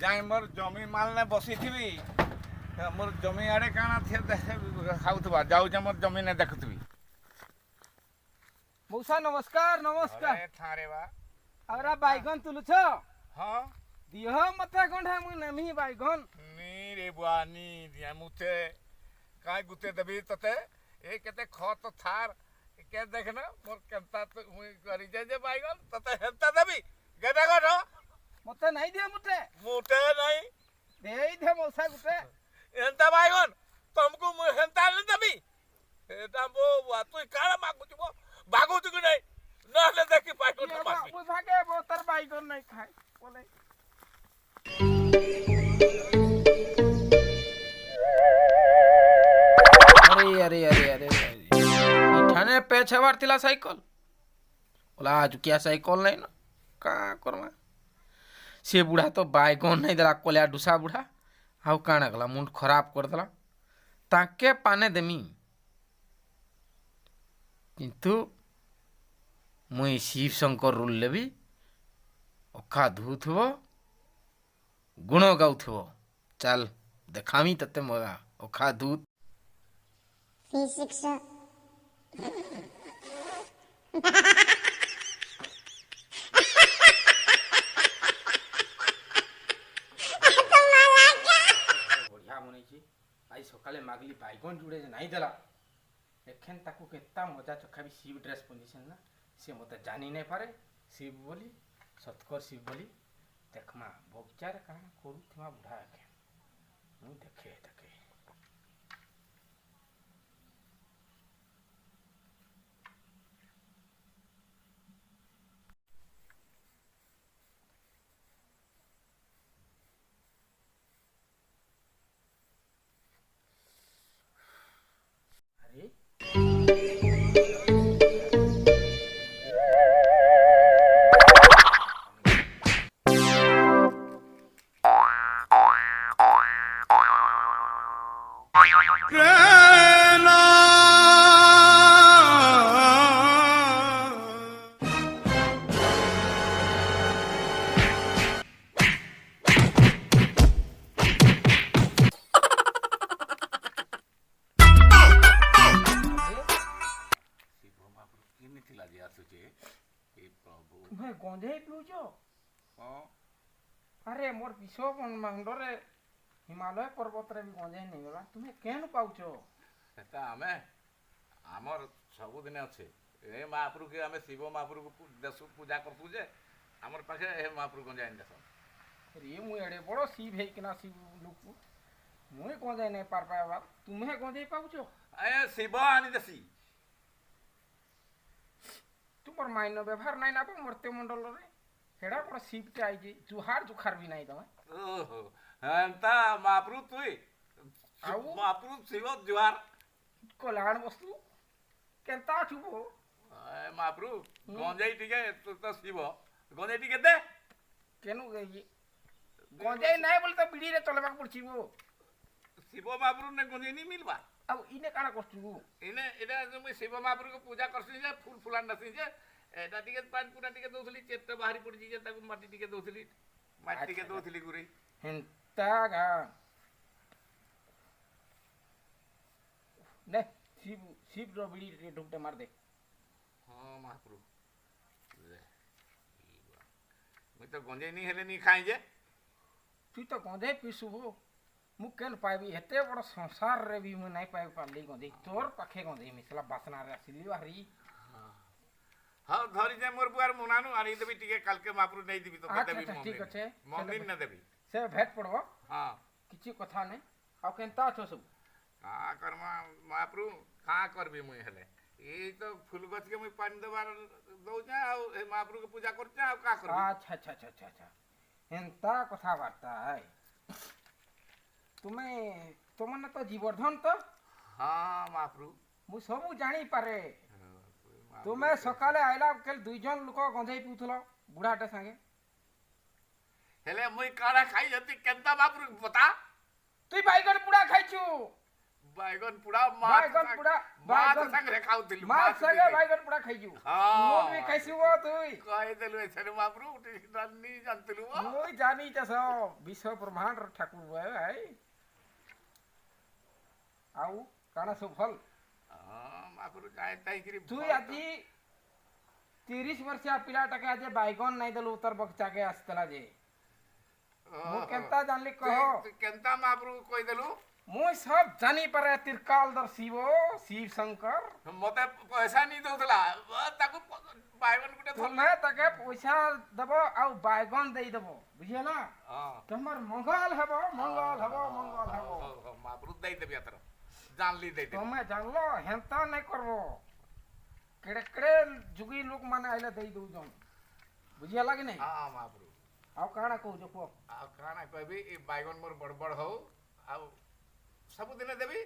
जाए मोर जमी मालने बसी थी मोर जमी आड़े काना खाऊथबा जाऊचे मोर जमी ने देखुथबी। मौसा नमस्कार नमस्कार। अरे थारे बा अगरा बैगन तुलु छ हां दिह मते गंढा मु नमी बैगन नी रे बुआ नी दिया मुते काय गुते देबी तते ए केते खत थार के देखना मोर केनता तो मुई करी जे जे बैगन तते हेता देबी गेदे गो मते नहीं दे मुते मुते नहीं देई दे मौसा गुते एंता बैगन तुमको मु हेंता न देबी एटा बो बुआ तू काला मागु छबो भागु तू नहीं न ले देखी बैगन न मागबी मु भागे बोतर बैगन नहीं खाए बोले अरे अरे अरे अरे ठाणे पे छवार तिला साइकिल बोला आज क्या साइकिल नहीं ना का करमा से बुढ़ा तो बैगन नहीं देला कोलिया डुसा बुढ़ा हाउ काण गला मुंड खराब कर देला ताके पाने देमी किंतु मुई शिव शंकर रूल लेबी अखा धुथबो गुण गाउथबो चल देखामी तते मगा अखा धूत फिजिक्स आज सकाले मागली बैगन जुड़े नहीं देला एखेन ताकू केता मजा चखा भी शिव ड्रेस पिंधिछन ना से मते जानी नहीं पारे शिव बोली सतकर शिव बोली देखमा बगचार काना करूथमा बुढ़ा एखे मु देखे देखे तुम्हें गंधे पिउछो अरे मोर पिछो मंडरे हिमालय पर्वत रे भी गंधे नहीं गला तुम्हें केन पाउछो एता हमें हमर सब दिन अच्छे ए महाप्रभु के हमें शिव महाप्रभु को देसु पूजा करतु जे हमर पाखे ए महाप्रभु गंजा इन देसो अरे मु एडे बड़ो शिव है किना शिव लोक मुई गंधे नहीं पार पाया तुम्हें गंधे पाउछो ए शिव आनी देसी तुमर माइनो व्यवहार नहीं ना मरते मंडल रे हेडा बड़ शिव आई जे जुहार जुखार भी नहीं दवा ओहो एंता महाप्रभु तुई आउ महाप्रभु शिव जुहार कल्याण वस्तु केनता छुबो ए महाप्रभु गंजाई टिके तो शिव गंजाई टिके दे केनु गई गंजाई नहीं बोले तो बीड़ी रे चलबा पड़छिबो शिव महाप्रभु ने गंजाई नहीं मिलबा अब इने काना कष्टु इने एटा मैं शिव महाप्रभु को पूजा करसी जे फूल फुलान दसी जे एटा टिके पान पुरा टिके दोसली चेत बाहरी पड़ी जे ताको माटी टिके दोसली माटी टिके दोसली गुरी हेंता गा ने शिव शिव रो बीड़ी रे ढुकटे मार दे हां महाप्रभु मैं तो गंजे नहीं हेले नहीं खाई जे तू तो गंजे पीसु हो मु केन पाइबी हेते बड़ संसार रे भी मु नहीं पाइ पाली गंजे तोर पाखे गंजे मिसला बासना रे आसिली हरी हां धरी जे मोर बुआर मुनानु आनी देबी टिके काल के महाप्रभु नहीं देबी तो देबी अच्छा ठीक अछि मंदिर न देबी से भेट पड़बो हां किछि कथा नै आ केनता छ सब का करमा महाप्रभु का करबी मुई हेले ये तो फूल गछ के मुई पानी देवार दउछे आ ए महाप्रभु के पूजा करछे आ का करबी अच्छा अच्छा अच्छा अच्छा अच्छा एंता कथाबार्ता है तुमने तो जीवर्धन तो हाँ महाप्रभु मु सब जानी पारे तुमे सकाले आइला केल दुईजन लोक गंधेई पिउथलो बुढ़ाटे संगे हेले मुई काड़ा खाई जती केनता महाप्रभु बता तुई बाइगन पुड़ा खाइछु बैगन पुड़ा बैगन पुड़ा मात संग रे खाउतिलु मात संगे बैगन पुड़ा खाइछु हाँ। मोन भी खाइछु वो तुई कहि देलु एछरे महाप्रभु उठी नी जानतिलु मुई जानी त सब विश्व ब्रह्मांड ठाकुर है आउ काना सब फल हां महाप्रभु काय ताई करी तुई आजी 30 वर्षिया पिलाटाके आज बैगन नहीं देलु उतर बगचा के आस्तला जे मु केनता जानली कहो केनता महाप्रभु कहि देलु मुई सब जानी पारे त्रिकालदर शिव शंकर मते पैसा नहीं दउतला ताकू बैगन गुटे तुमे तके पैसा देबो आ बैगन देई देबो बुझियला हां तमर मंगल हेबो मंगल हेबो मंगल हेबो महाप्रभु देई देबी अतर जानली देई दे तुमे जानलो हेंता नहीं करबो केड़े केड़े जुगी लोग माने आइले देई दउ जन बुझियला कि नहीं हां महाप्रभु आउ काना कहू जो को आ काना कहबी ई बैगन मोर बड़बड़ हो आ सब दिन देबी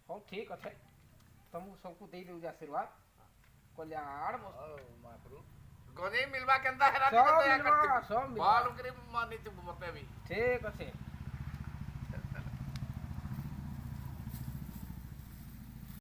हो ठीक अच्छे तुम सबको दे दउ आशीर्वाद कल्याण बस महाप्रभु गने मिलवा केनता हेरा सब दया मिलवा, करती सब मिलवा। बाल उकरी मानी तू बतेबी ठीक अच्छे